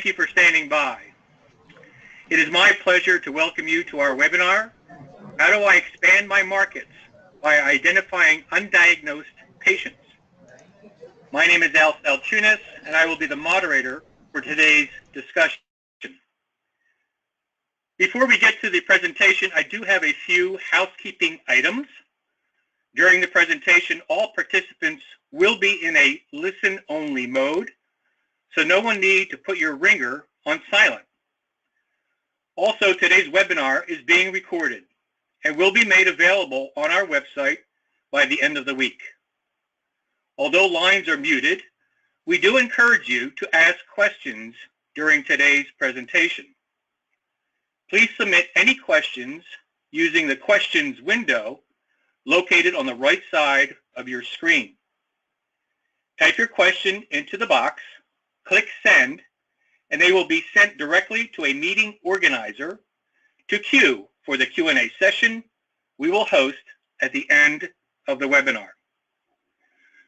thank you for standing by. It is my pleasure to welcome you to our webinar, How Do I Expand My Markets by Identifying Undiagnosed Patients? My name is Al Salchunas, and I will be the moderator for today's discussion. Before we get to the presentation, I do have a few housekeeping items. During the presentation, all participants will be in a listen-only mode, so no one need to put your ringer on silent. Also, today's webinar is being recorded and will be made available on our website by the end of the week. Although lines are muted, we do encourage you to ask questions during today's presentation. Please submit any questions using the questions window located on the right side of your screen. Type your question into the box, click send, and they will be sent directly to a meeting organizer to queue for the Q&A session we will host at the end of the webinar.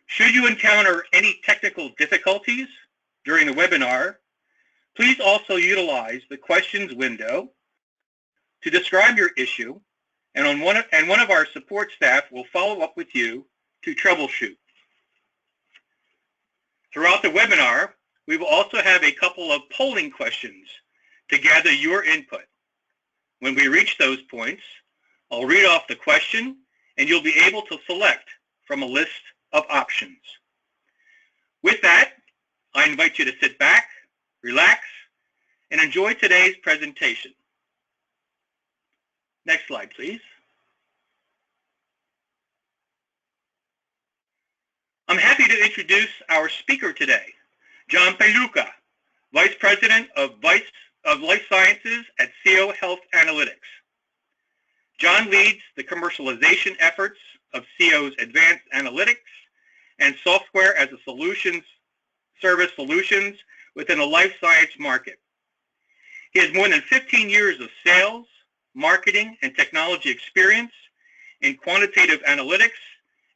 Should you encounter any technical difficulties during the webinar, please also utilize the questions window to describe your issue, and one of our support staff will follow up with you to troubleshoot. Throughout the webinar, we will also have a couple of polling questions to gather your input. When we reach those points, I'll read off the question, and you'll be able to select from a list of options. With that, I invite you to sit back, relax, and enjoy today's presentation. Next slide, please. I'm happy to introduce our speaker today, John Pagliuca, Vice President of Life Sciences at SCIO Health Analytics. John leads the commercialization efforts of SCIO's advanced analytics and software as a service solutions within the life science market. He has more than 15 years of sales, marketing, and technology experience in quantitative analytics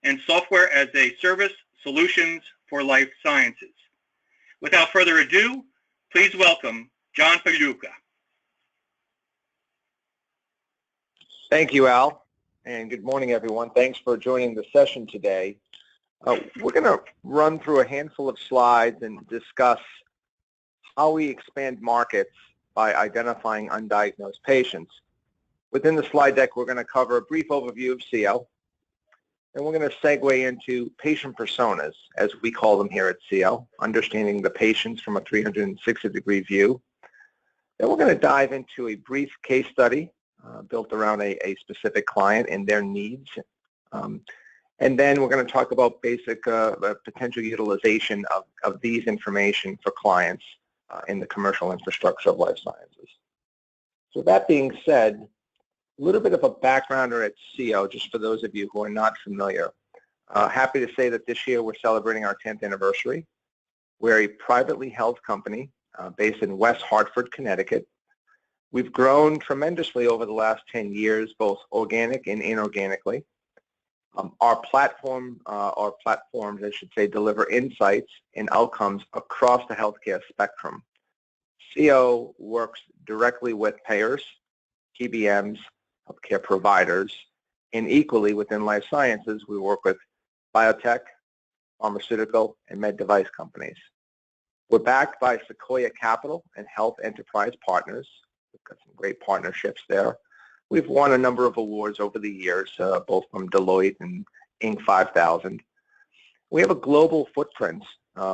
and software as a service solutions for life sciences. Without further ado, please welcome John Pagliuca. Thank you, Al, and good morning, everyone. Thanks for joining the session today. We're going to run through a handful of slides and discuss how we expand markets by identifying undiagnosed patients. Within the slide deck, we're going to cover a brief overview of SCIO, and we're going to segue into patient personas, as we call them here at SCIO, understanding the patients from a 360-degree view. Then we're going to dive into a brief case study built around a specific client and their needs. And then we're going to talk about basic potential utilization of these information for clients in the commercial infrastructure of life sciences. So that being said, a little bit of a backgrounder at SCIO, just for those of you who are not familiar. Happy to say that this year we're celebrating our 10th anniversary. We're a privately held company based in West Hartford, Connecticut. We've grown tremendously over the last 10 years, both organic and inorganically. Our platforms, I should say, deliver insights and outcomes across the healthcare spectrum. SCIO works directly with payers, PBMs, healthcare providers, and equally within life sciences, we work with biotech, pharmaceutical, and med device companies. We're backed by Sequoia Capital and Health Enterprise Partners. We've got some great partnerships there. We've won a number of awards over the years, both from Deloitte and Inc. 5000. We have a global footprint.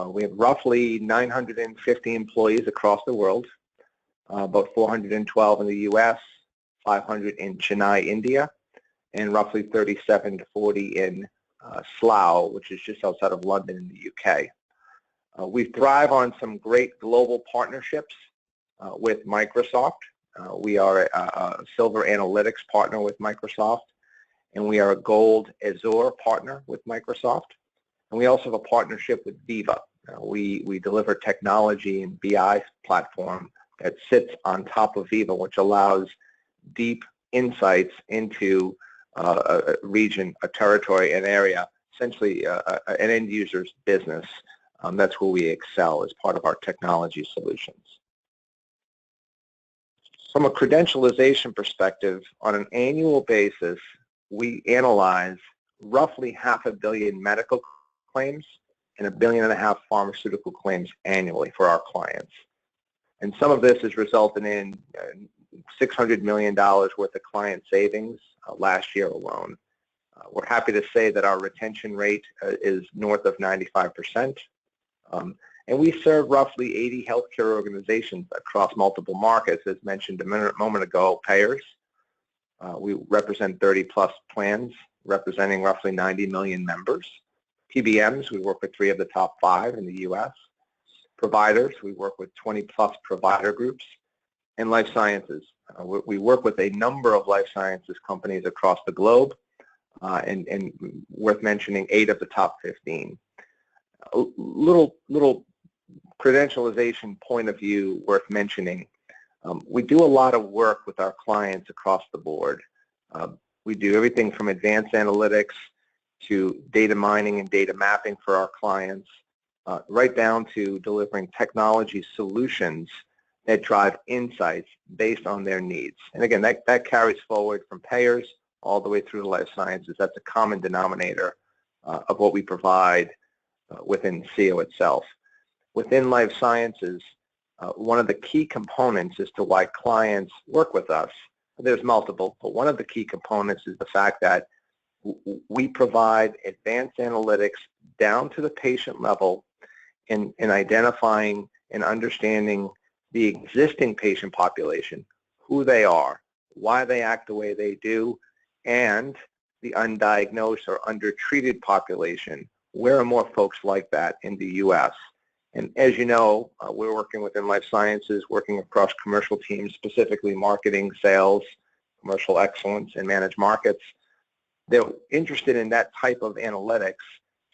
We have roughly 950 employees across the world, about 412 in the U.S., 500 in Chennai, India, and roughly 37 to 40 in Slough, which is just outside of London in the UK. We thrive on some great global partnerships with Microsoft. We are a Silver Analytics partner with Microsoft, and we are a Gold Azure partner with Microsoft. And we also have a partnership with Veeva. We deliver technology and BI platform that sits on top of Veeva, which allows deep insights into a region, a territory, an area, essentially an end user's business. That's where we excel as part of our technology solutions. From a credentialization perspective, on an annual basis, we analyze roughly 500 million medical claims and 1.5 billion pharmaceutical claims annually for our clients. And some of this is resulting in $600 million worth of client savings last year alone. We're happy to say that our retention rate is north of 95%. And we serve roughly 80 healthcare organizations across multiple markets, as mentioned a moment ago, payers. We represent 30 plus plans, representing roughly 90 million members. PBMs, we work with 3 of the top 5 in the U.S. Providers, we work with 20 plus provider groups. And life sciences, we work with a number of life sciences companies across the globe, and worth mentioning 8 of the top 15. A little credentialization point of view worth mentioning. We do a lot of work with our clients across the board. We do everything from advanced analytics to data mining and data mapping for our clients, right down to delivering technology solutions that drive insights based on their needs. And again, that carries forward from payers all the way through to life sciences. That's a common denominator of what we provide within SCIO itself. Within life sciences, one of the key components as to why clients work with us, there's multiple, but one of the key components is the fact that we provide advanced analytics down to the patient level in identifying and understanding the existing patient population, who they are, why they act the way they do, and the undiagnosed or undertreated population. Where are more folks like that in the U.S.? And as you know, we're working within life sciences, working across commercial teams, specifically marketing, sales, commercial excellence, and managed markets. They're interested in that type of analytics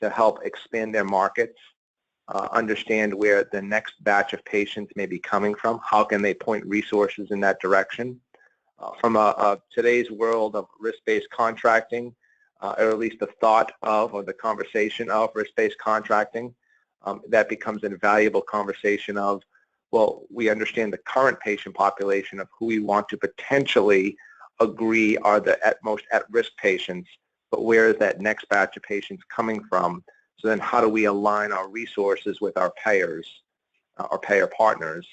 to help expand their markets, understand where the next batch of patients may be coming from, how can they point resources in that direction. From today's world of risk-based contracting, or at least the thought of or the conversation of risk-based contracting, that becomes an invaluable conversation of, well, we understand the current patient population of who we want to potentially agree are the most at-risk patients, but where is that next batch of patients coming from? So then how do we align our resources with our payers, our payer partners,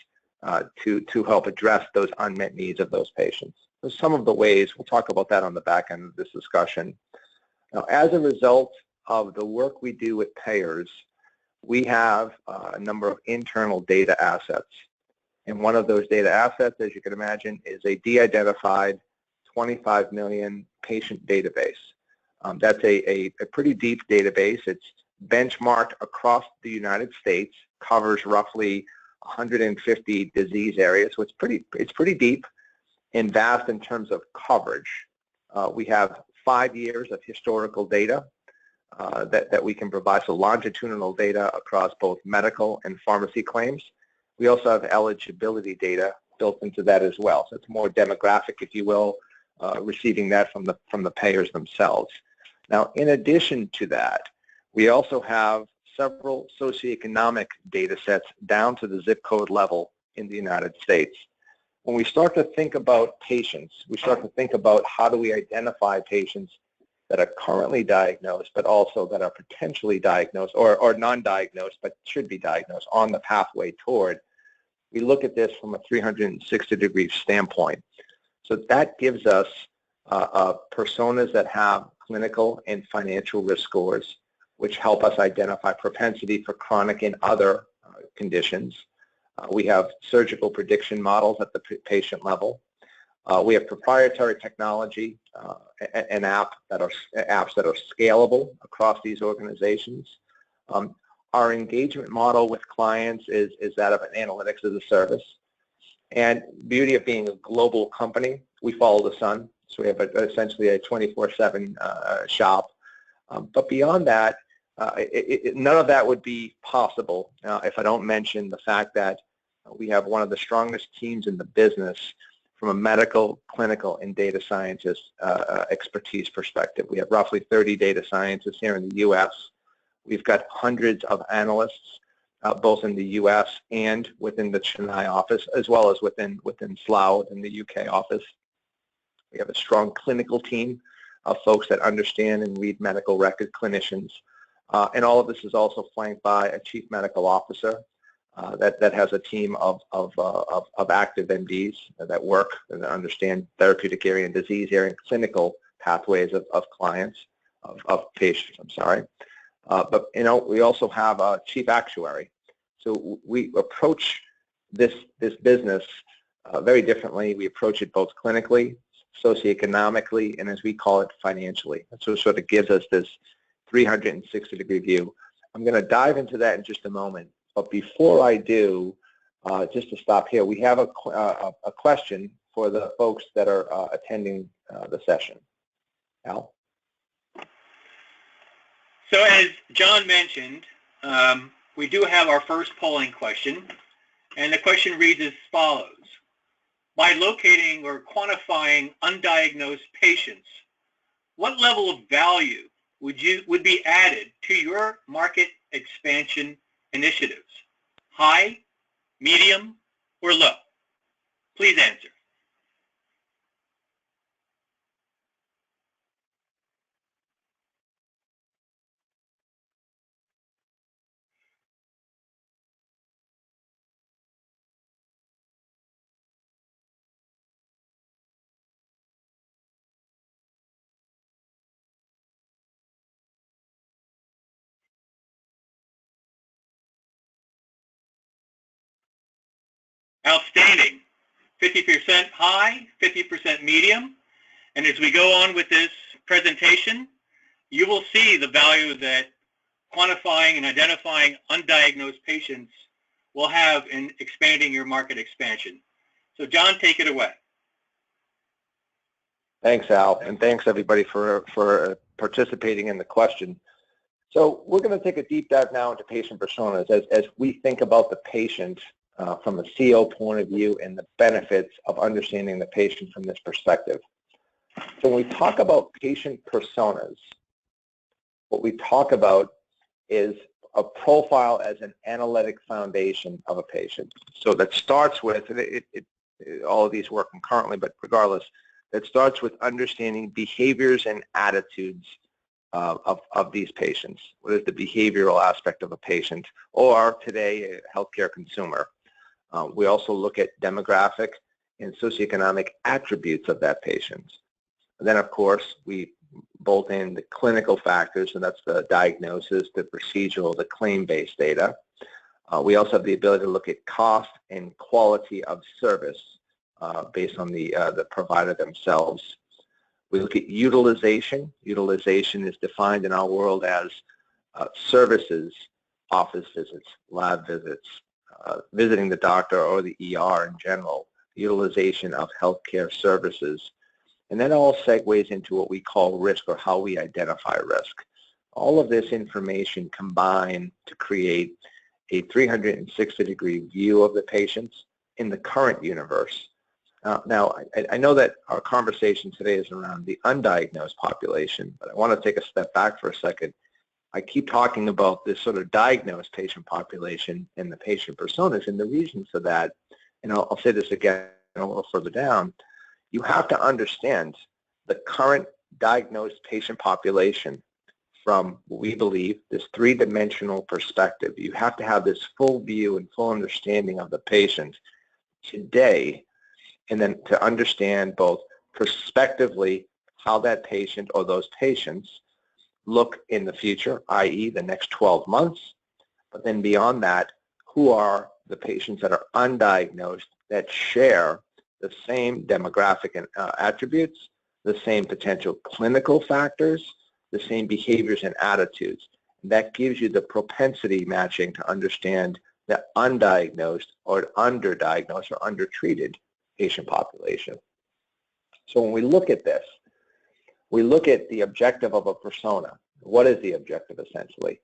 to help address those unmet needs of those patients? So some of the ways, we'll talk about that on the back end of this discussion. Now, as a result of the work we do with payers, we have a number of internal data assets. And one of those data assets, as you can imagine, is a de-identified 25 million patient database. That's a pretty deep database. It's benchmarked across the United States, covers roughly 150 disease areas, so it's pretty deep and vast in terms of coverage. We have 5 years of historical data that we can provide, so longitudinal data across both medical and pharmacy claims. We also have eligibility data built into that as well, so it's more demographic, if you will, receiving that from the payers themselves. Now, in addition to that, we also have several socioeconomic data sets down to the zip code level in the United States. When we start to think about patients, we start to think about how do we identify patients that are currently diagnosed, but also that are potentially diagnosed or non-diagnosed, but should be diagnosed on the pathway toward. We look at this from a 360-degree standpoint. So that gives us personas that have clinical and financial risk scores, which help us identify propensity for chronic and other conditions. We have surgical prediction models at the patient level. We have proprietary technology and apps that are scalable across these organizations. Our engagement model with clients is that of an analytics as a service. And beauty of being a global company, we follow the sun. So we have essentially a 24/7 shop. But beyond that, none of that would be possible if I don't mention the fact that we have one of the strongest teams in the business from a medical, clinical, and data scientist expertise perspective. We have roughly 30 data scientists here in the U.S. We've got hundreds of analysts both in the U.S. and within the Chennai office, as well as within SLAO in the U.K. office. We have a strong clinical team of folks that understand and read medical record clinicians. And all of this is also flanked by a chief medical officer that has a team of active MDs that work and that understand therapeutic area and disease area and clinical pathways of clients, of patients, I'm sorry. But, you know, we also have a chief actuary. So we approach this business very differently. We approach it both clinically, socioeconomically, and as we call it, financially. So it sort of gives us this 360-degree view. I'm going to dive into that in just a moment. But before I do, just to stop here, we have a question for the folks that are attending the session. Al? So as John mentioned, we do have our first polling question, and the question reads as follows. By locating or quantifying undiagnosed patients, what level of value would be added to your market expansion initiatives? High, medium, or low? Please answer. Outstanding. 50% high, 50% medium. And as we go on with this presentation, you will see the value that quantifying and identifying undiagnosed patients will have in expanding your market expansion. So John, take it away. Thanks, Al, and thanks everybody for participating in the question. So we're going to take a deep dive now into patient personas as we think about the patient from a CO point of view and the benefits of understanding the patient from this perspective. So when we talk about patient personas, what we talk about is a profile as an analytic foundation of a patient. So that starts with, all of these work concurrently, but regardless, that starts with understanding behaviors and attitudes of these patients. What is the behavioral aspect of a patient, or today, a healthcare consumer? We also look at demographic and socioeconomic attributes of that patient. And then, of course, we bolt in the clinical factors, and that's the diagnosis, the procedural, the claim-based data. We also have the ability to look at cost and quality of service based on the provider themselves. We look at utilization. Utilization is defined in our world as services, office visits, lab visits, visiting the doctor or the ER in general, utilization of healthcare services. And that all segues into what we call risk, or how we identify risk. All of this information combined to create a 360-degree view of the patients in the current universe. Now, I know that our conversation today is around the undiagnosed population, but I want to take a step back for a second. I keep talking about this sort of diagnosed patient population and the patient personas, and the reason for that, and I'll say this again a little further down, you have to understand the current diagnosed patient population from what we believe this three-dimensional perspective. You have to have this full view and full understanding of the patient today, and then to understand both prospectively how that patient or those patients look in the future, i.e. the next 12 months, but then beyond that, who are the patients that are undiagnosed that share the same demographic and attributes, the same potential clinical factors, the same behaviors and attitudes. And that gives you the propensity matching to understand the undiagnosed or underdiagnosed or undertreated patient population. So when we look at this, we look at the objective of a persona. What is the objective essentially?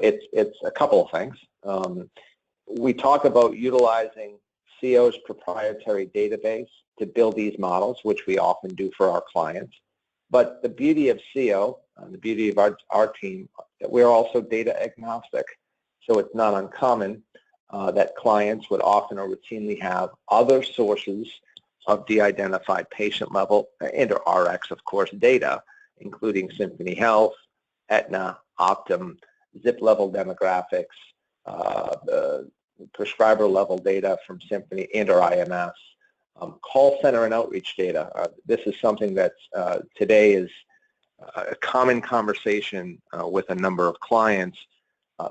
It's a couple of things. We talk about utilizing CIO's proprietary database to build these models, which we often do for our clients. But the beauty of CIO, the beauty of our team, that we're also data agnostic. So it's not uncommon that clients would often or routinely have other sources of de-identified patient level and or RX, of course, data, including Symphony Health, Aetna, Optum, zip level demographics, the prescriber level data from Symphony and or IMS, call center and outreach data. This is something that today is a common conversation with a number of clients,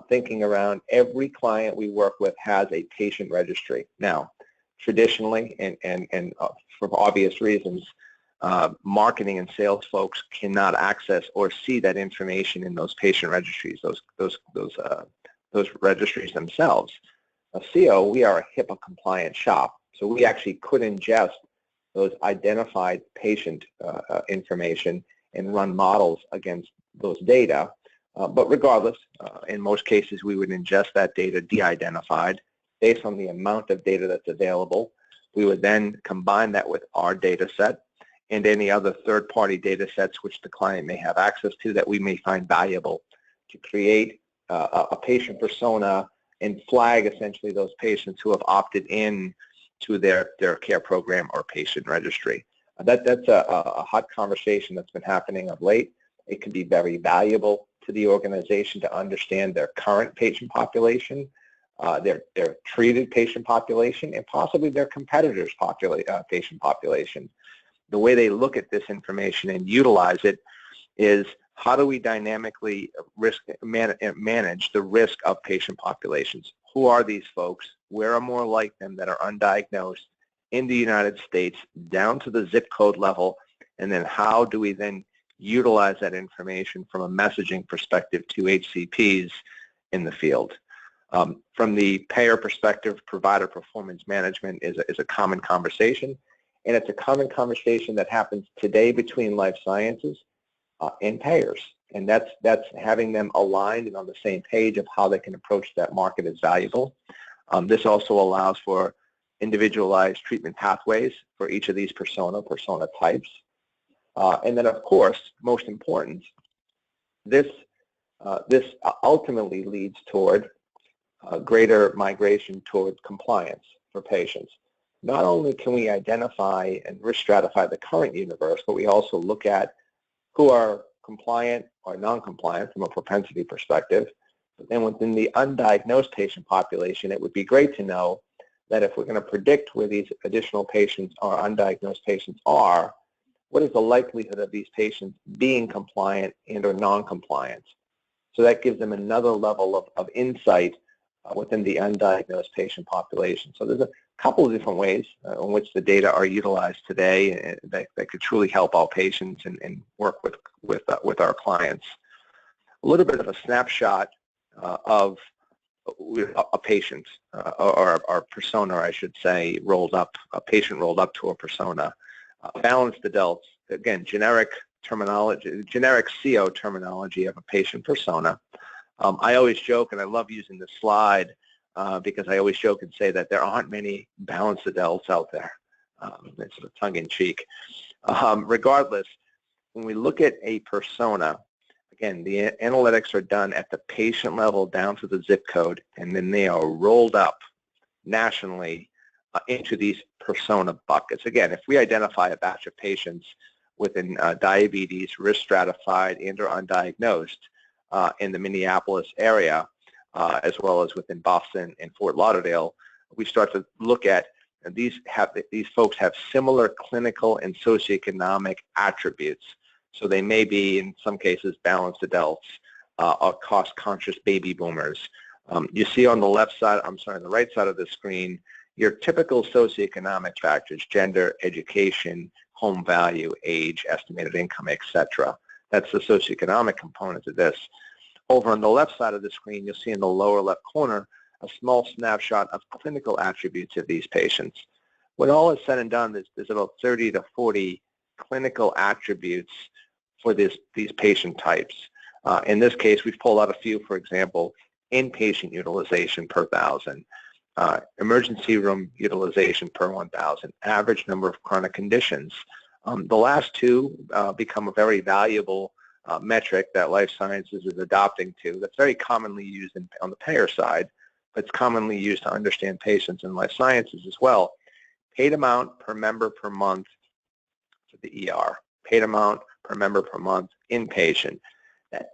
thinking around every client we work with has a patient registry. Now, traditionally, and for obvious reasons, marketing and sales folks cannot access or see that information in those patient registries, those registries themselves. SCIO, we are a HIPAA compliant shop, so we actually could ingest those identified patient information and run models against those data. But regardless, in most cases, we would ingest that data de-identified based on the amount of data that's available. We would then combine that with our data set and any other third-party data sets which the client may have access to that we may find valuable to create a patient persona and flag essentially those patients who have opted in to their care program or patient registry. That's a hot conversation that's been happening of late. It can be very valuable to the organization to understand their current patient population, their treated patient population, and possibly their competitors' patient population. The way they look at this information and utilize it is how do we dynamically manage the risk of patient populations? Who are these folks? Where are more like them that are undiagnosed in the United States down to the zip code level? And then how do we then utilize that information from a messaging perspective to HCPs in the field? From the payer perspective, provider performance management is a common conversation, and it's a common conversation that happens today between life sciences and payers, and that's having them aligned and on the same page of how they can approach that market is valuable. This also allows for individualized treatment pathways for each of these persona types. And then, of course, most important, this ultimately leads toward greater migration toward compliance for patients. Not only can we identify and risk stratify the current universe, but we also look at who are compliant or non-compliant from a propensity perspective. But then within the undiagnosed patient population, it would be great to know that if we're going to predict where these additional patients or undiagnosed patients are, what is the likelihood of these patients being compliant and or non-compliant? So that gives them another level of insight within the undiagnosed patient population. So there's a couple of different ways in which the data are utilized today that could truly help our patients and work with our clients. A little bit of a snapshot of a patient or our persona, I should say, a patient rolled up to a persona. Balanced adults, again, generic terminology, generic SCIO terminology of a patient persona. I always joke, and I love using this slide because I always joke and say that there aren't many balanced adults out there. It's sort of tongue-in-cheek. Regardless, when we look at a persona, again, the analytics are done at the patient level down to the zip code, and then they are rolled up nationally into these persona buckets. Again, if we identify a batch of patients within diabetes, risk stratified and or undiagnosed in the Minneapolis area, as well as within Boston and Fort Lauderdale, we start to look at these folks have similar clinical and socioeconomic attributes. So they may be, in some cases, balanced adults or cost-conscious baby boomers. You see on the the right side of the screen, your typical socioeconomic factors: gender, education, home value, age, estimated income, etc. That's the socioeconomic component of this. Over on the left side of the screen, you'll see in the lower left corner a small snapshot of clinical attributes of these patients. When all is said and done, there's about 30 to 40 clinical attributes for these patient types. In this case, we've pulled out a few. For example, inpatient utilization per 1,000, emergency room utilization per 1,000, average number of chronic conditions. The last two become very valuable metric that life sciences is adopting to that's very commonly used on the payer side, but it's commonly used to understand patients in life sciences as well. Paid amount per member per month for the ER, paid amount per member per month inpatient.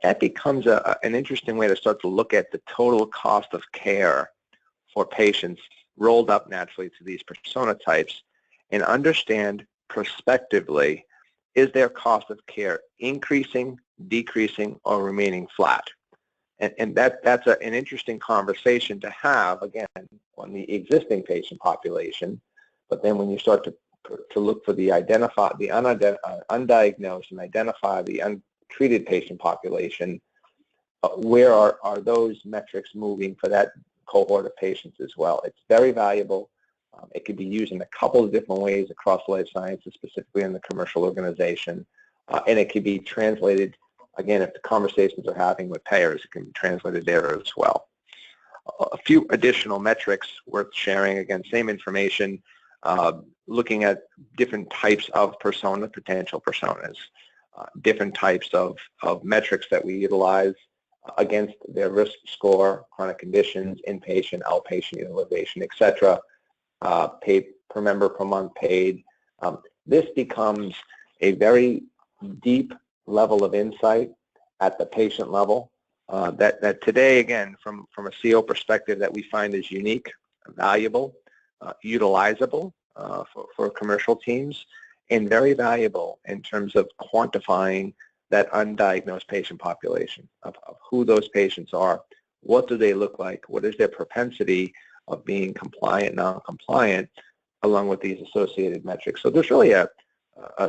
That becomes an interesting way to start to look at the total cost of care for patients rolled up naturally to these persona types and understand prospectively, is their cost of care increasing, decreasing, or remaining flat? And that's an interesting conversation to have, again, on the existing patient population. But then when you start to look for the undiagnosed and identify the untreated patient population, where are those metrics moving for that cohort of patients as well? It's very valuable. It can be used in a couple of different ways across life sciences, specifically in the commercial organization, and it can be translated, again, if the conversations are having with payers, it can be translated there as well. A few additional metrics worth sharing, again, same information, looking at different types of potential personas, different types of metrics that we utilize against their risk score, chronic conditions, inpatient, outpatient utilization, etc., paid per member per month paid. This becomes a very deep level of insight at the patient level that today, again, from a CO perspective, that we find is unique, valuable, utilizable for commercial teams, and very valuable in terms of quantifying that undiagnosed patient population, of who those patients are, what do they look like, what is their propensity of being compliant, non-compliant, along with these associated metrics. So there's really a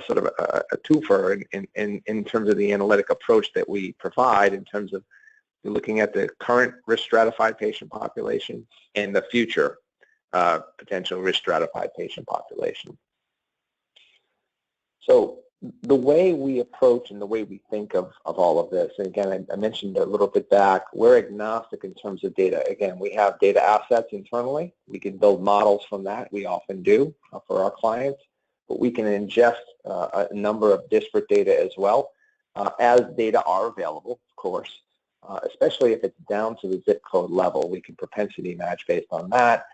sort of a twofer in terms of the analytic approach that we provide in terms of looking at the current risk stratified patient population and the future potential risk stratified patient population. So the way we approach and the way we think of all of this, and again, I mentioned a little bit back, we're agnostic in terms of data. Again, we have data assets internally. We can build models from that. We often do for our clients, but we can ingest a number of disparate data as well, as data are available, of course, especially if it's down to the zip code level. We can propensity match based on that.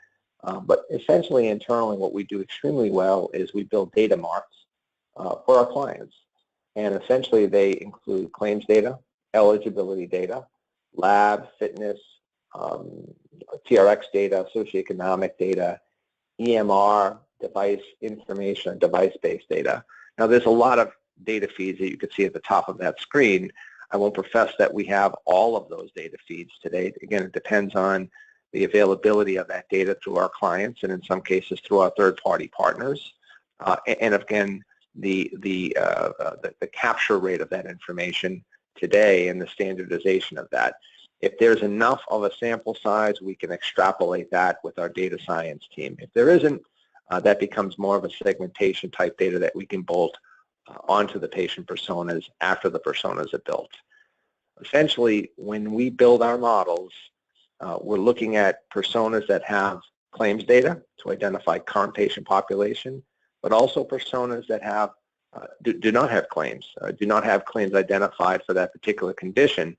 But essentially, internally, what we do extremely well is we build data marks for our clients. And essentially, they include claims data, eligibility data, lab, fitness, TRX data, socioeconomic data, EMR, device information, device-based data. Now, there's a lot of data feeds that you can see at the top of that screen. I won't profess that we have all of those data feeds today. Again, it depends on the availability of that data to our clients, and in some cases through our third-party partners. And again, the capture rate of that information today and the standardization of that. If there's enough of a sample size, we can extrapolate that with our data science team. If there isn't, that becomes more of a segmentation type data that we can bolt onto the patient personas after the personas are built. Essentially, when we build our models, we're looking at personas that have claims data to identify current patient population, but also personas that have do not have claims, do not have claims identified for that particular condition,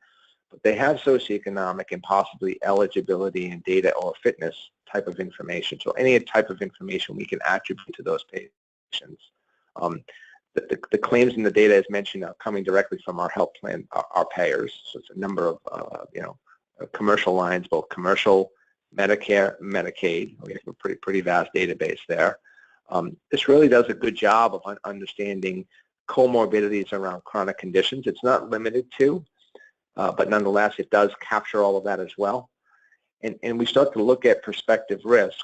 but they have socioeconomic and possibly eligibility and data or fitness type of information. So any type of information we can attribute to those patients. The claims and the data, as mentioned, are coming directly from our health plan, our payers. So it's a number of commercial lines, both commercial, Medicare, Medicaid. We have a pretty vast database there. This really does a good job of understanding comorbidities around chronic conditions. It's not limited to, but nonetheless, it does capture all of that as well. And we start to look at prospective risk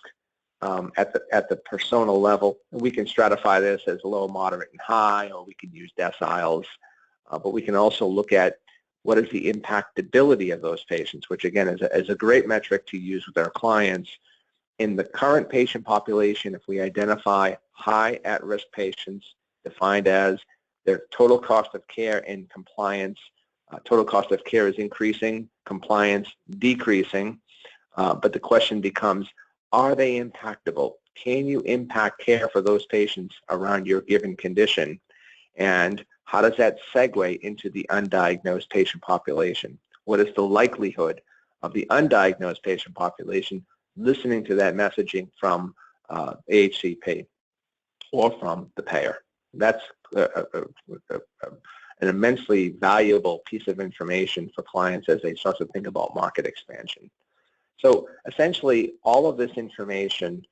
at the persona level. We can stratify this as low, moderate, and high, or we can use deciles. But we can also look at what is the impactability of those patients, which again is a great metric to use with our clients. In the current patient population, if we identify high at-risk patients defined as their total cost of care and compliance, total cost of care is increasing, compliance decreasing, but the question becomes, are they impactable? Can you impact care for those patients around your given condition? And how does that segue into the undiagnosed patient population? What is the likelihood of the undiagnosed patient population listening to that messaging from HCP or from the payer? That's an immensely valuable piece of information for clients as they start to think about market expansion. So essentially, all of this information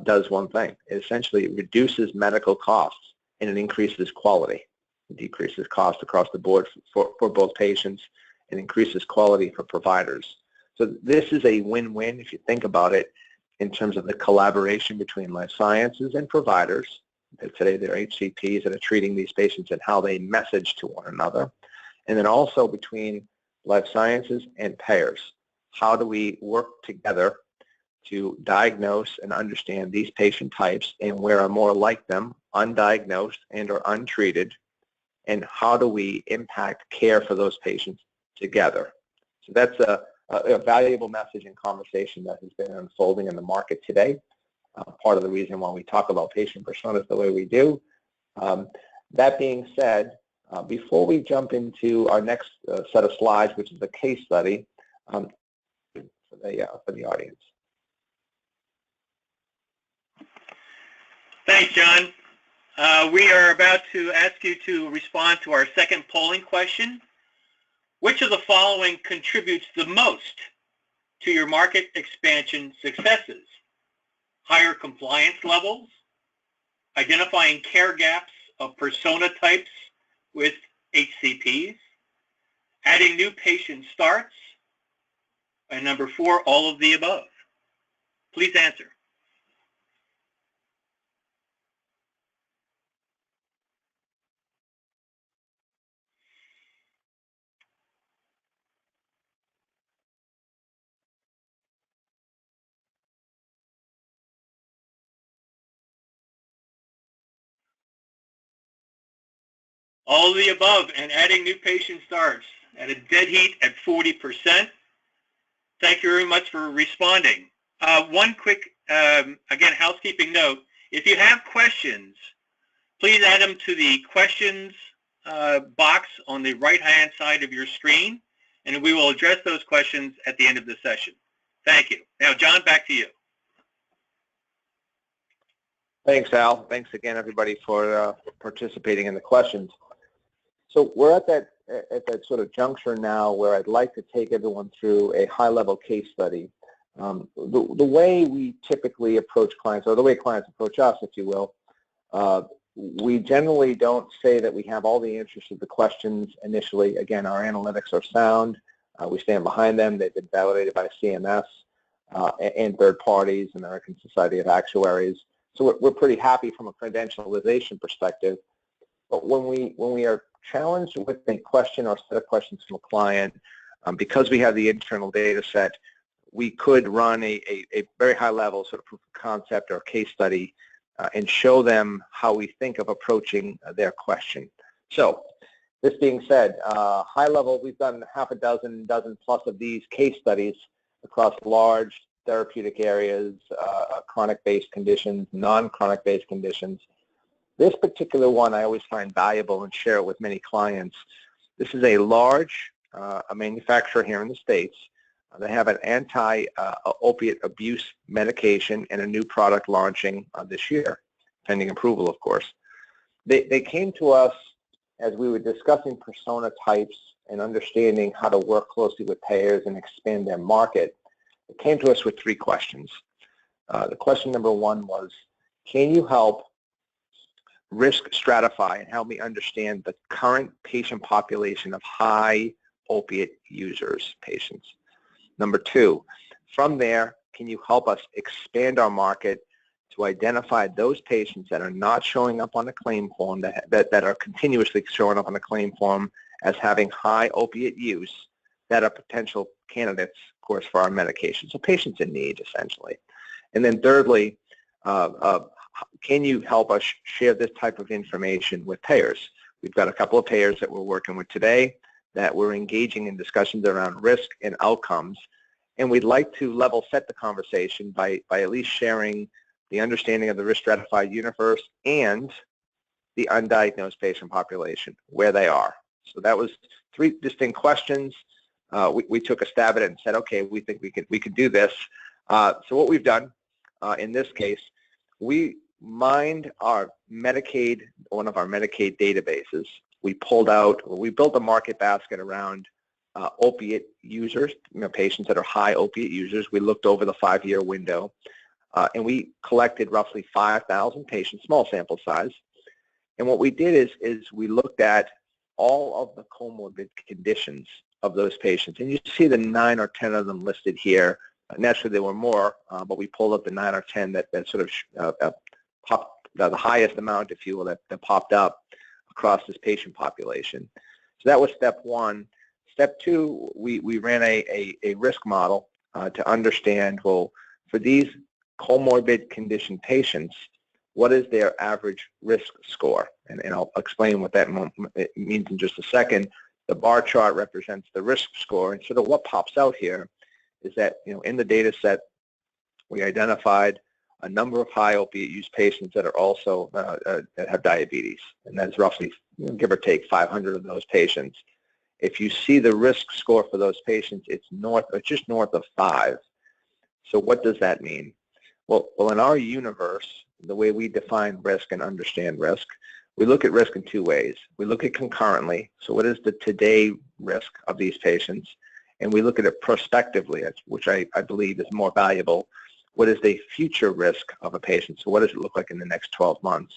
does one thing. It essentially reduces medical costs and it increases quality. It decreases cost across the board for both patients and increases quality for providers. So this is a win-win if you think about it in terms of the collaboration between life sciences and providers. Today there are HCPs that are treating these patients and how they message to one another. And then also between life sciences and payers. How do we work together to diagnose and understand these patient types and where are more like them, undiagnosed and or untreated, and how do we impact care for those patients together? So that's a valuable message and conversation that has been unfolding in the market today. Part of the reason why we talk about patient personas the way we do. That being said, before we jump into our next set of slides, which is a case study for the audience. Thanks, John. We are about to ask you to respond to our second polling question. Which of the following contributes the most to your market expansion successes? Higher compliance levels, identifying care gaps of persona types with HCPs, adding new patient starts, and number 4, all of the above. Please answer. All of the above and adding new patient starts at a dead heat at 40%. Thank you very much for responding. One quick, again, housekeeping note. If you have questions, please add them to the questions box on the right-hand side of your screen, and we will address those questions at the end of the session. Thank you. Now, John, back to you. Thanks, Al. Thanks again, everybody, for participating in the questions. So we're at that sort of juncture now where I'd like to take everyone through a high-level case study. The way we typically approach clients, or the way clients approach us, if you will, we generally don't say that we have all the answers to the questions initially. Again, our analytics are sound. We stand behind them. They've been validated by CMS and third parties, American Society of Actuaries. So we're pretty happy from a credentialization perspective. But when we are challenged with a question or set of questions from a client, because we have the internal data set, we could run a very high level sort of proof of concept or case study and show them how we think of approaching their question. So this being said, high level, we've done half a dozen plus of these case studies across large therapeutic areas, chronic-based conditions, non-chronic-based conditions. This particular one I always find valuable and share it with many clients. This is a large a manufacturer here in the States. They have an anti-opiate abuse medication and a new product launching this year, pending approval, of course. They came to us as we were discussing persona types and understanding how to work closely with payers and expand their market. They came to us with 3 questions. The question number 1 was, can you help risk stratify and help me understand the current patient population of high opiate users, patients? Number 2, from there, can you help us expand our market to identify those patients that are not showing up on the claim form, that are continuously showing up on the claim form as having high opiate use, that are potential candidates, of course, for our medication. So patients in need, essentially. And then thirdly, can you help us share this type of information with payers? We've got a couple of payers that we're working with today that we're engaging in discussions around risk and outcomes, and we'd like to level set the conversation by at least sharing the understanding of the risk stratified universe and the undiagnosed patient population, where they are. So that was 3 distinct questions. We took a stab at it and said, okay, we think we could do this. So what we've done in this case, we mined our Medicaid, one of our Medicaid databases. We built a market basket around opiate users, patients that are high opiate users. We looked over the 5-year window, and we collected roughly 5,000 patients, small sample size. And what we did is we looked at all of the comorbid conditions of those patients. And you see the 9 or 10 of them listed here. Naturally, there were more, but we pulled up the 9 or 10 that sort of popped, the highest amount, if you will, that popped up across this patient population. So that was step 1. Step 2, we ran a risk model to understand, well, for these comorbid condition patients, what is their average risk score? And I'll explain what that means in just a second. The bar chart represents the risk score, and sort of what pops out here is that, in the data set, we identified a number of high opiate use patients that are also that have diabetes, and that's roughly, give or take, 500 of those patients. If you see the risk score for those patients, it's just north of 5. So what does that mean? Well, in our universe, the way we define risk and understand risk, we look at risk in 2 ways. We look at concurrently, so what is the today risk of these patients? And we look at it prospectively, which I believe is more valuable. What is the future risk of a patient? So what does it look like in the next 12 months?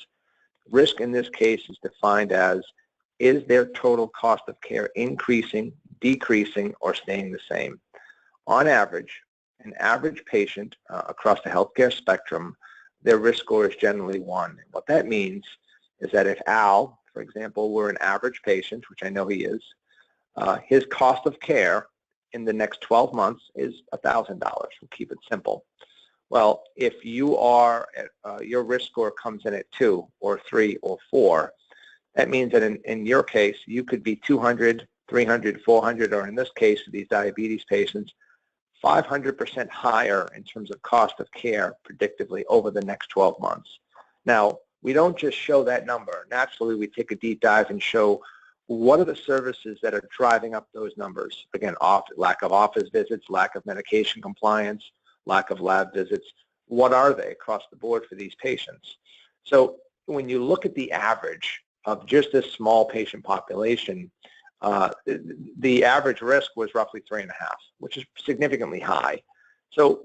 Risk in this case is defined as, is their total cost of care increasing, decreasing, or staying the same? On average, an average patient across the healthcare spectrum, their risk score is generally 1. And what that means is that if Al, for example, were an average patient, which I know he is, his cost of care in the next 12 months is $1,000. We'll keep it simple. Well, if you are, your risk score comes in at 2 or 3 or 4, that means that in your case, you could be 200, 300, 400, or in this case, for these diabetes patients, 500% higher in terms of cost of care predictively over the next 12 months. Now, we don't just show that number. Naturally, we take a deep dive and show what are the services that are driving up those numbers. Again, lack of office visits, lack of medication compliance, lack of lab visits. What are they across the board for these patients? So when you look at the average of just this small patient population, the average risk was roughly 3.5, which is significantly high. So,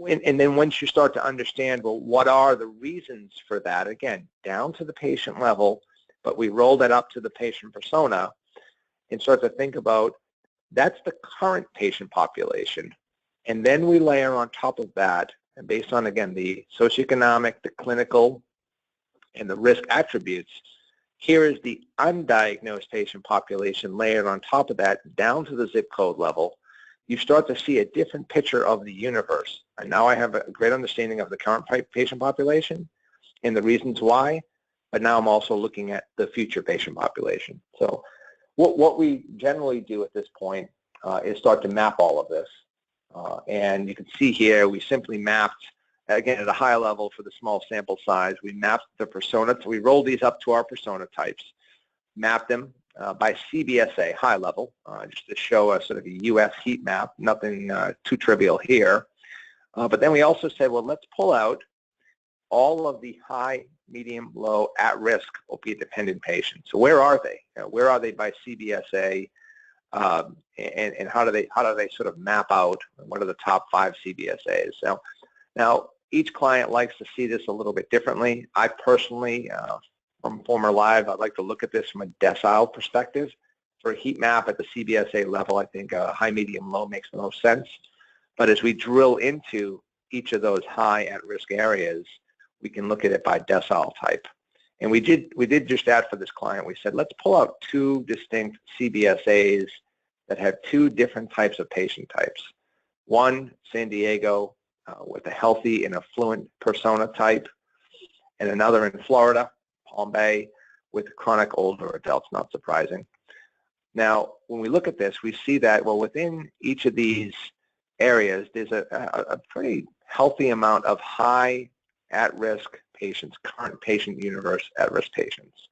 and then once you start to understand, well, what are the reasons for that? Again, down to the patient level, but we roll that up to the patient persona and start to think about, that's the current patient population. And then we layer on top of that, and based on, again, the socioeconomic, the clinical, and the risk attributes, here is the undiagnosed patient population layered on top of that down to the zip code level. You start to see a different picture of the universe. And now I have a great understanding of the current patient population and the reasons why, but now I'm also looking at the future patient population. So what we generally do at this point is start to map all of this. And you can see here we simply mapped, again, at a high level for the small sample size, we mapped the persona. So we rolled these up to our persona types, mapped them by CBSA, high level, just to show a sort of a U.S. heat map, nothing too trivial here. But then we also said, well, let's pull out all of the high, medium, low, at-risk opiate-dependent patients. So where are they? Where are they by CBSA? And how do they sort of map out? What are the top 5 CBSAs? So now each client likes to see this a little bit differently. I personally, from former live, I'd like to look at this from a decile perspective. For a heat map at the CBSA level, I think high, medium, low makes the most sense. But as we drill into each of those high at-risk areas, we can look at it by decile type. And we did just that for this client. We said, let's pull out 2 distinct CBSAs that have 2 different types of patient types. One, San Diego, with a healthy and affluent persona type, and another in Florida, Palm Bay, with chronic older adults, not surprising. Now, when we look at this, we see that, well, within each of these areas, there's a pretty healthy amount of high at-risk patients, current patient universe at-risk patients.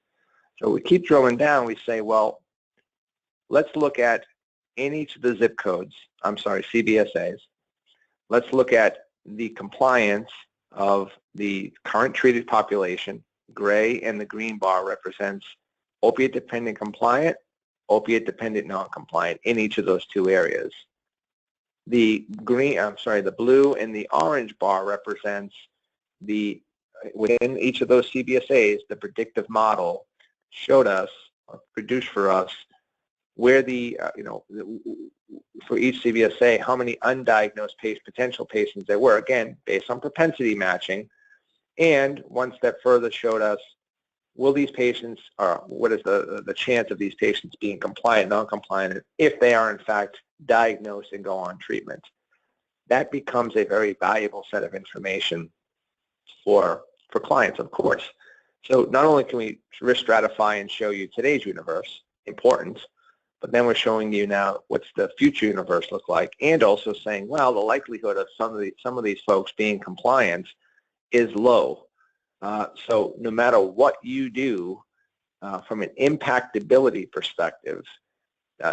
So we keep drilling down. We say, well, let's look at in each of the zip codes, CBSAs, let's look at the compliance of the current treated population. Gray and the green bar represents opiate-dependent compliant, opiate-dependent non-compliant in each of those two areas. The blue and the orange bar represents within each of those CBSAs, the predictive model showed us, or produced for us, where for each CBSA, how many undiagnosed potential patients there were, again, based on propensity matching, and one step further showed us, will these patients, or what is the chance of these patients being compliant, non-compliant, if they are in fact diagnosed and go on treatment. That becomes a very valuable set of information for clients, of course. So not only can we risk stratify and show you today's universe, important, but then we're showing you now what's the future universe look like, and also saying, well, the likelihood of some of these folks being compliant is low. So no matter what you do from an impactability perspective,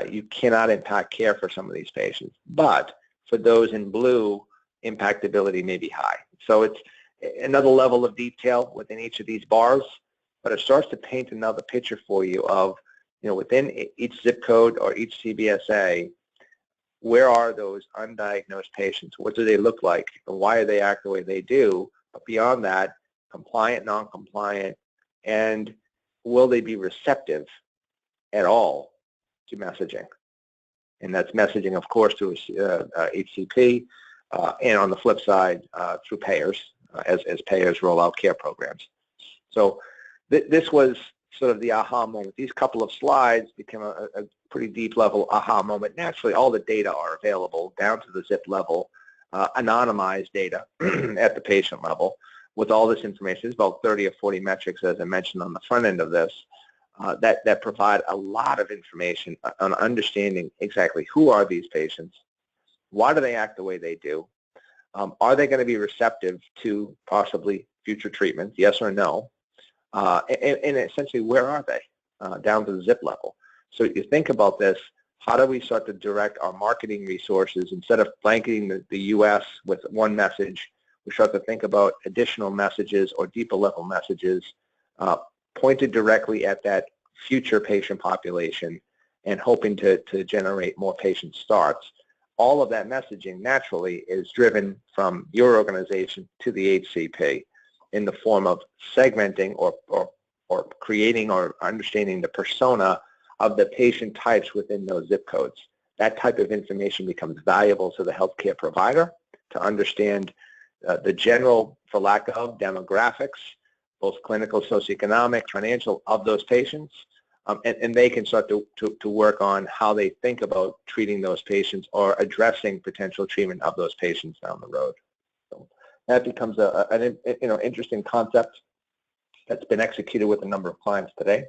you cannot impact care for some of these patients. But for those in blue, impactability may be high. So it's another level of detail within each of these bars, but it starts to paint another picture for you of, within each zip code or each CBSA, where are those undiagnosed patients? What do they look like? Why do they act the way they do? But beyond that, compliant, non-compliant, and will they be receptive at all to messaging? And that's messaging, of course, to HCP, and on the flip side, through payers, as payers roll out care programs. So this was sort of the aha moment. These couple of slides became a pretty deep level aha moment. Naturally, all the data are available down to the zip level, anonymized data at the patient level with all this information. There's about 30 or 40 metrics, as I mentioned on the front end of this, that provide a lot of information on understanding exactly who are these patients, why do they act the way they do, are they going to be receptive to possibly future treatment, yes or no, and essentially where are they down to the zip level. So you think about this, how do we start to direct our marketing resources instead of blanketing the U.S. with one message? We start to think about additional messages or deeper level messages pointed directly at that future patient population and hoping to generate more patient starts. All of that messaging naturally is driven from your organization to the HCP in the form of segmenting or creating or understanding the persona of the patient types within those zip codes. That type of information becomes valuable to the healthcare provider to understand the general, for lack of, demographics, both clinical, socioeconomic, financial of those patients, and they can start to work on how they think about treating those patients or addressing potential treatment of those patients down the road. So that becomes an interesting concept that's been executed with a number of clients today.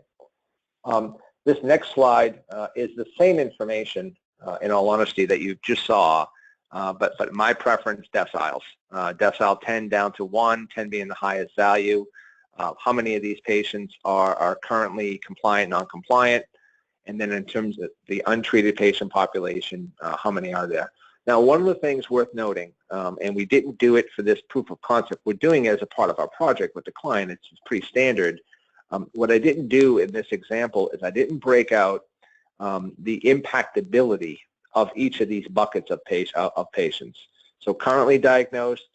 This next slide is the same information, in all honesty, that you just saw, but my preference, deciles. Decile 10 down to 1, 10 being the highest value. How many of these patients are currently compliant, non-compliant, and then in terms of the untreated patient population, how many are there? Now, one of the things worth noting, and we didn't do it for this proof of concept, we're doing it as a part of our project with the client, it's pretty standard. What I didn't do in this example is I didn't break out the impactability of each of these buckets of patients. So currently diagnosed,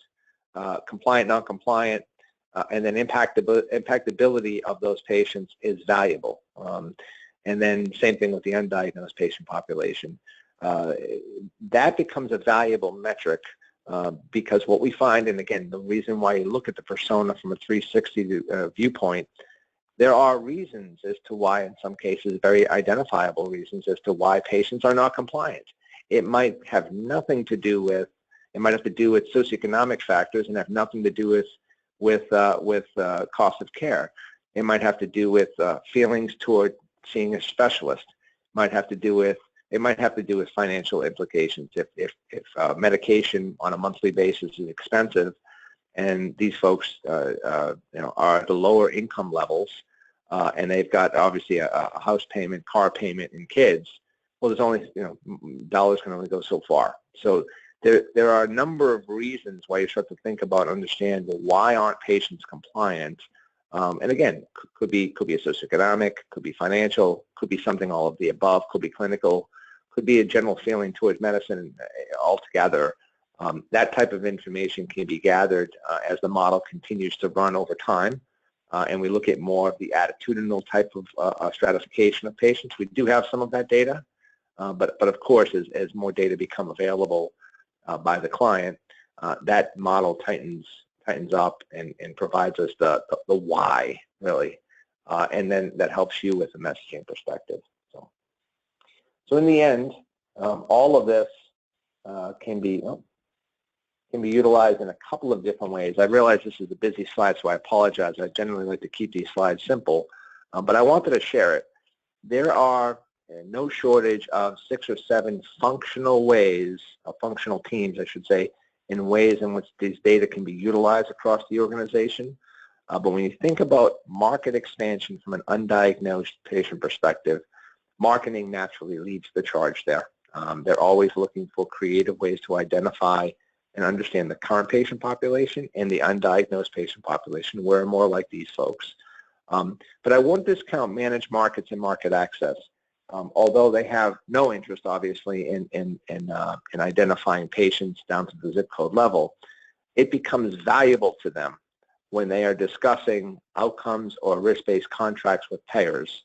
compliant, non-compliant, and then impactability of those patients is valuable. And then same thing with the undiagnosed patient population. That becomes a valuable metric because what we find, and again, the reason why you look at the persona from a 360 viewpoint, there are reasons as to why, in some cases, very identifiable reasons as to why patients are not compliant. It might have nothing to do with, it might have to do with socioeconomic factors and have nothing to do with cost of care. It might have to do with feelings toward seeing a specialist. It might have to do with financial implications. If medication on a monthly basis is expensive, and these folks are at the lower income levels, and they've got obviously a house payment, car payment, and kids. Well, there's only, dollars can only go so far. So there are a number of reasons why you start to think about and understand, well, why aren't patients compliant? And again, could be a socioeconomic, could be financial, could be something all of the above, could be clinical, could be a general feeling towards medicine altogether. That type of information can be gathered as the model continues to run over time. And we look at more of the attitudinal type of stratification of patients. We do have some of that data, but of course, as more data become available by the client, that model tightens up and provides us the why, really, and then that helps you with a messaging perspective. So in the end, all of this can be utilized in a couple of different ways. I realize this is a busy slide, so I apologize. I generally like to keep these slides simple, but I wanted to share it. There are no shortage of 6 or 7 functional ways, functional teams, I should say, in ways in which these data can be utilized across the organization. But when you think about market expansion from an undiagnosed patient perspective, marketing naturally leads the charge there. They're always looking for creative ways to identify and understand the current patient population and the undiagnosed patient population. We're more like these folks. But I won't discount managed markets and market access. Although they have no interest, obviously, in identifying patients down to the zip code level, it becomes valuable to them when they are discussing outcomes or risk-based contracts with payers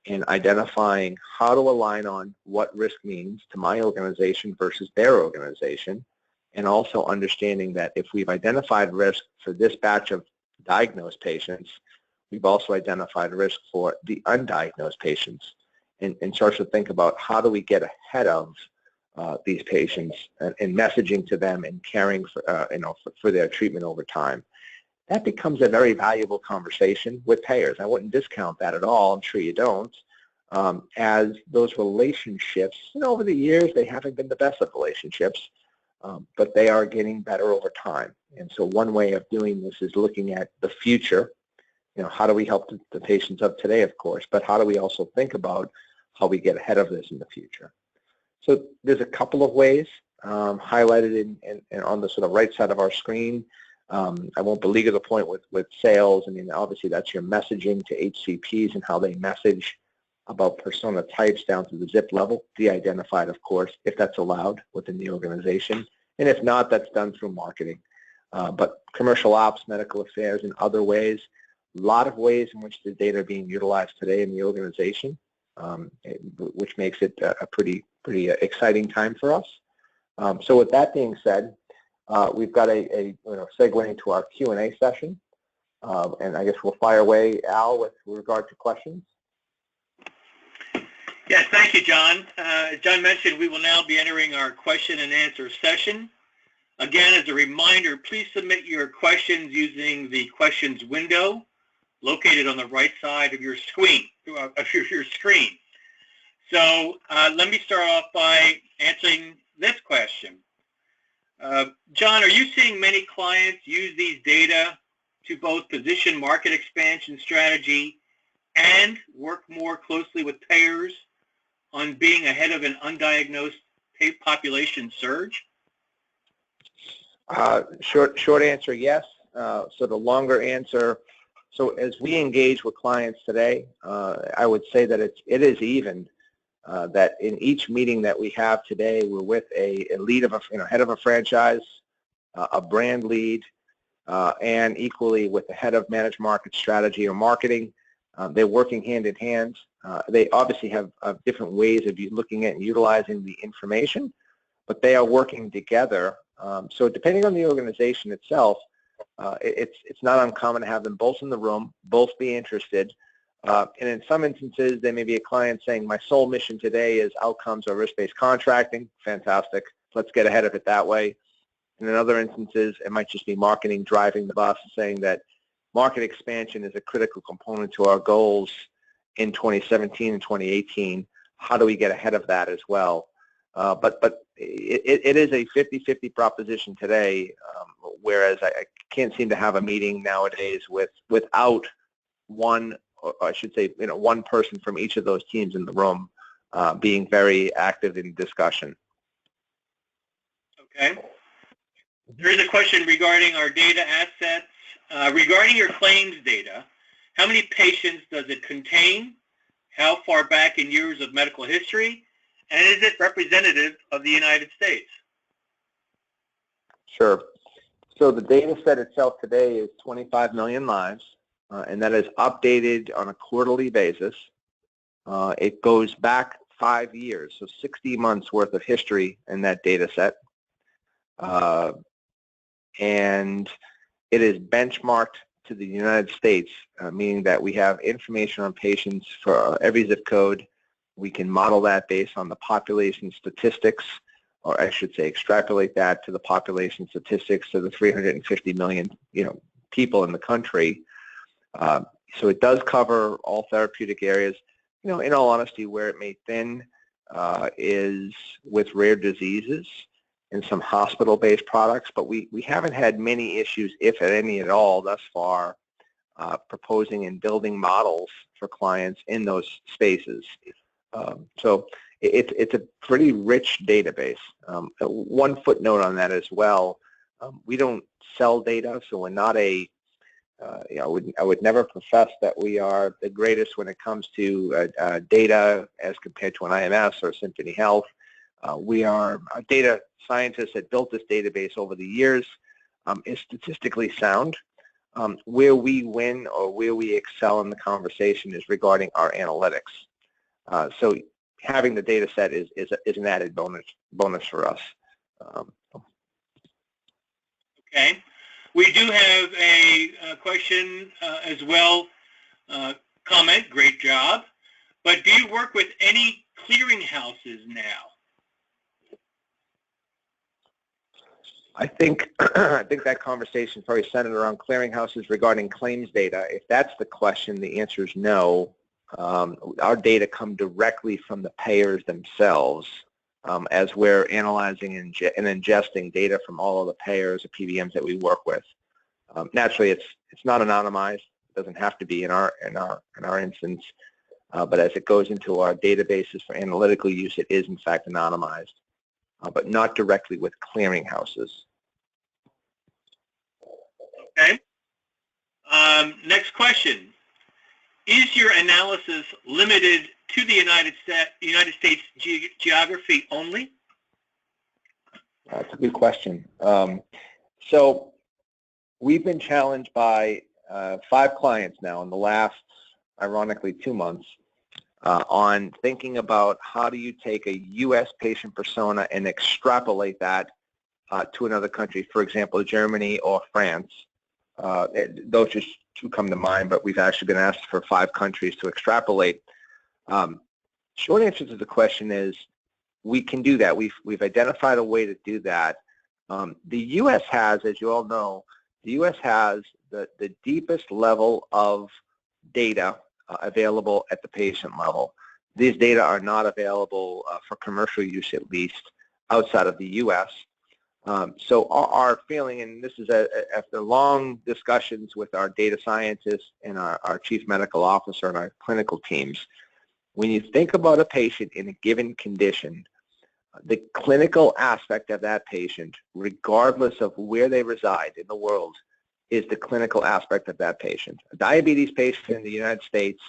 in identifying how to align on what risk means to my organization versus their organization, and also understanding that if we've identified risk for this batch of diagnosed patients, we've also identified risk for the undiagnosed patients. And starts to think about how do we get ahead of these patients and messaging to them and caring for their treatment over time. That becomes a very valuable conversation with payers. I wouldn't discount that at all. I'm sure you don't. As those relationships, over the years, they haven't been the best of relationships, but they are getting better over time. And so one way of doing this is looking at the future. How do we help the patients of today, of course, but how do we also think about how we get ahead of this in the future? So there's a couple of ways highlighted on the sort of right side of our screen. I won't belabor the point with sales. I mean, obviously that's your messaging to HCPs and how they message about persona types down to the zip level, de-identified, of course, if that's allowed within the organization. And if not, that's done through marketing. But commercial ops, medical affairs, and other ways, a lot of ways in which the data are being utilized today in the organization, which makes it a pretty exciting time for us. So with that being said, we've got a segue into our Q&A session, and I guess we'll fire away, Al, with regard to questions. Yes, thank you, John. As John mentioned, we will now be entering our question and answer session. Again, as a reminder, please submit your questions using the questions window located on the right side of your screen. So let me start off by answering this question. John, are you seeing many clients use these data to both position market expansion strategy and work more closely with payers on being ahead of an undiagnosed population surge? Short answer, yes. So the longer answer, so as we engage with clients today, I would say that it is even that in each meeting that we have today, we're with a lead of head of a franchise, a brand lead, and equally with the head of managed market strategy or marketing. They're working hand in hand. They obviously have different ways of looking at and utilizing the information, but they are working together. So depending on the organization itself, it's not uncommon to have them both in the room, both be interested. And in some instances, there may be a client saying, my sole mission today is outcomes or risk-based contracting. Fantastic. Let's get ahead of it that way. And in other instances, it might just be marketing driving the bus, saying that market expansion is a critical component to our goals in 2017 and 2018. How do we get ahead of that as well? But it is a 50-50 proposition today, whereas I can't seem to have a meeting nowadays without one, or I should say, one person from each of those teams in the room being very active in discussion. Okay. There is a question regarding our data assets. Regarding your claims data, how many patients does it contain? How far back in years of medical history? And is it representative of the United States? Sure. So the data set itself today is 25 million lives, and that is updated on a quarterly basis. It goes back 5 years, so 60 months worth of history in that data set. And it is benchmarked to the United States, meaning that we have information on patients for every zip code. We can model that based on the population statistics, or I should say extrapolate that to the population statistics of the 350 million people in the country. So it does cover all therapeutic areas. In all honesty, where it may thin is with rare diseases and some hospital-based products, but we haven't had many issues, if any at all, thus far, proposing and building models for clients in those spaces. So it's a pretty rich database. One footnote on that as well, we don't sell data, so we're not a, I would never profess that we are the greatest when it comes to data as compared to an IMS or Symphony Health. We are a data scientists that built this database over the years. Is statistically sound. Where we win or where we excel in the conversation is regarding our analytics. So having the data set is an added bonus for us. Okay. We do have a question as well. Comment, great job. But do you work with any clearinghouses now? I think that conversation is probably centered around clearinghouses regarding claims data. If that's the question, the answer is no. Our data come directly from the payers themselves, as we're analyzing and ingesting data from all of the payers or PBMs that we work with. Naturally, it's not anonymized. It doesn't have to be in our instance, but as it goes into our databases for analytical use, it is in fact anonymized, but not directly with clearinghouses. Okay. Next question. Is your analysis limited to the United States geography only? That's a good question. So we've been challenged by 5 clients now in the last, ironically, 2 months on thinking about how do you take a U.S. patient persona and extrapolate that to another country, for example, Germany or France. Those just 2 come to mind, but we've actually been asked for 5 countries to extrapolate. Short answer to the question is we can do that. We've identified a way to do that. The U.S. has, as you all know, the U.S. has the deepest level of data available at the patient level. These data are not available for commercial use, at least, outside of the U.S. So our feeling, and this is after long discussions with our data scientists and our chief medical officer and our clinical teams, when you think about a patient in a given condition, the clinical aspect of that patient, regardless of where they reside in the world, is the clinical aspect of that patient. A diabetes patient in the United States,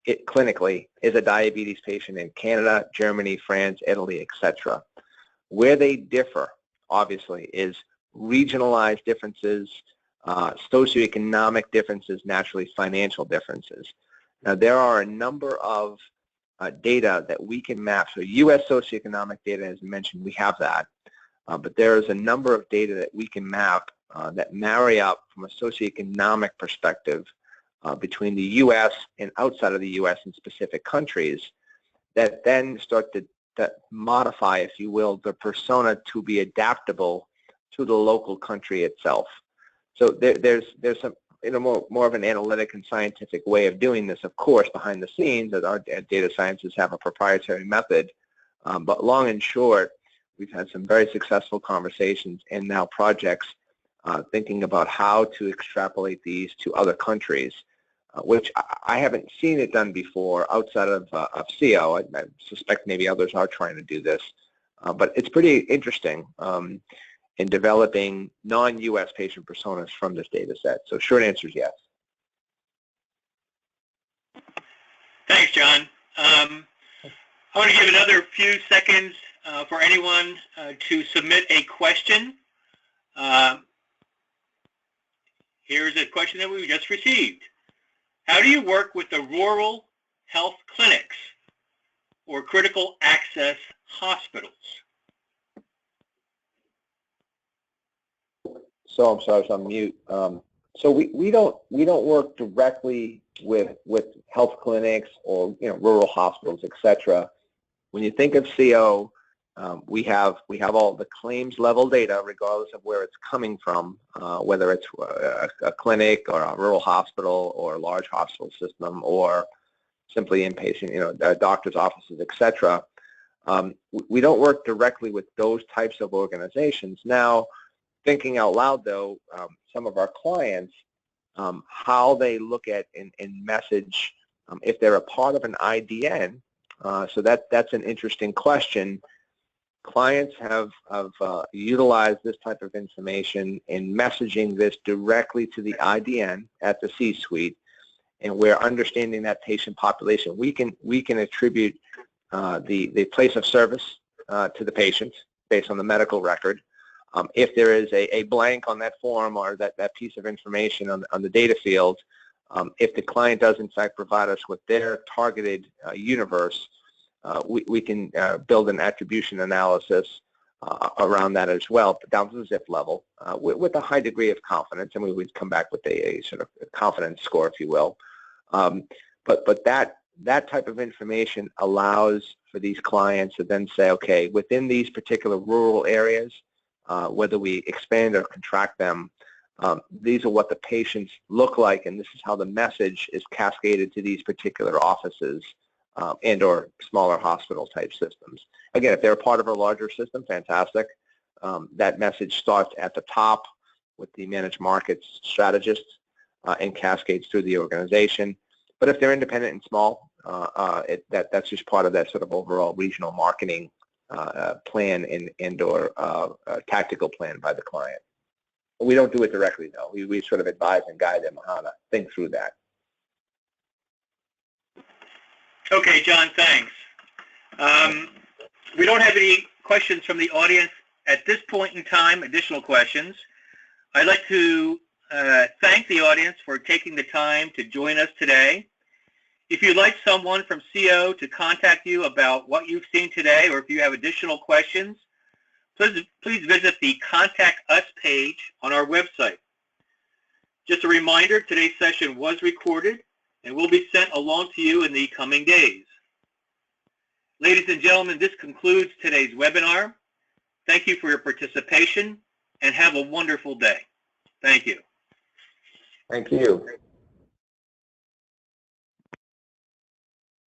it clinically is a diabetes patient in Canada, Germany, France, Italy, etc. Where they differ, obviously, is regionalized differences, socioeconomic differences, naturally financial differences. Now, there are a number of data that we can map. So U.S. socioeconomic data, as mentioned, we have that. But there is a number of data that we can map that marry up from a socioeconomic perspective between the U.S. and outside of the U.S. in specific countries that then start to modify, if you will, the persona to be adaptable to the local country itself. So there's some more of an analytic and scientific way of doing this, of course, behind the scenes, as our data scientists have a proprietary method. But long and short, we've had some very successful conversations and now projects thinking about how to extrapolate these to other countries, which I haven't seen it done before outside of SCIO. I suspect maybe others are trying to do this, but it's pretty interesting in developing non-U.S. patient personas from this data set. So short answer is yes. Thanks, John. I want to give another few seconds for anyone to submit a question. Here's a question that we just received. How do you work with the rural health clinics or critical access hospitals? So I'm sorry, I was on mute. So we don't work directly with health clinics or rural hospitals, etc. When you think of SCIO, we have all the claims level data, regardless of where it's coming from, whether it's a clinic or a rural hospital or a large hospital system or simply inpatient, doctors' offices, etc. We don't work directly with those types of organizations. Now, thinking out loud, though, some of our clients, how they look at and message if they're a part of an IDN. So that's an interesting question. Clients have utilized this type of information in messaging this directly to the IDN at the C-suite, and we're understanding that patient population. We can attribute the place of service to the patient based on the medical record. If there is a blank on that form or that piece of information on the data field, if the client does in fact provide us with their targeted universe, we can build an attribution analysis around that as well, but down to the zip level with a high degree of confidence, and we would come back with a sort of confidence score, if you will. But that type of information allows for these clients to then say, okay, within these particular rural areas, whether we expand or contract them, these are what the patients look like, and this is how the message is cascaded to these particular offices and or smaller hospital type systems. Again, if they're a part of a larger system, fantastic. That message starts at the top with the managed markets strategists and cascades through the organization. But if they're independent and small, that's just part of that sort of overall regional marketing plan and or tactical plan by the client. We don't do it directly, though. We sort of advise and guide them on how to think through that. Okay, John, thanks. We don't have any questions from the audience at this point in time, additional questions. I'd like to thank the audience for taking the time to join us today. If you'd like someone from SCIO to contact you about what you've seen today, or if you have additional questions, please visit the Contact Us page on our website. Just a reminder, today's session was recorded and will be sent along to you in the coming days. Ladies and gentlemen, this concludes today's webinar. Thank you for your participation and have a wonderful day. Thank you. Thank you.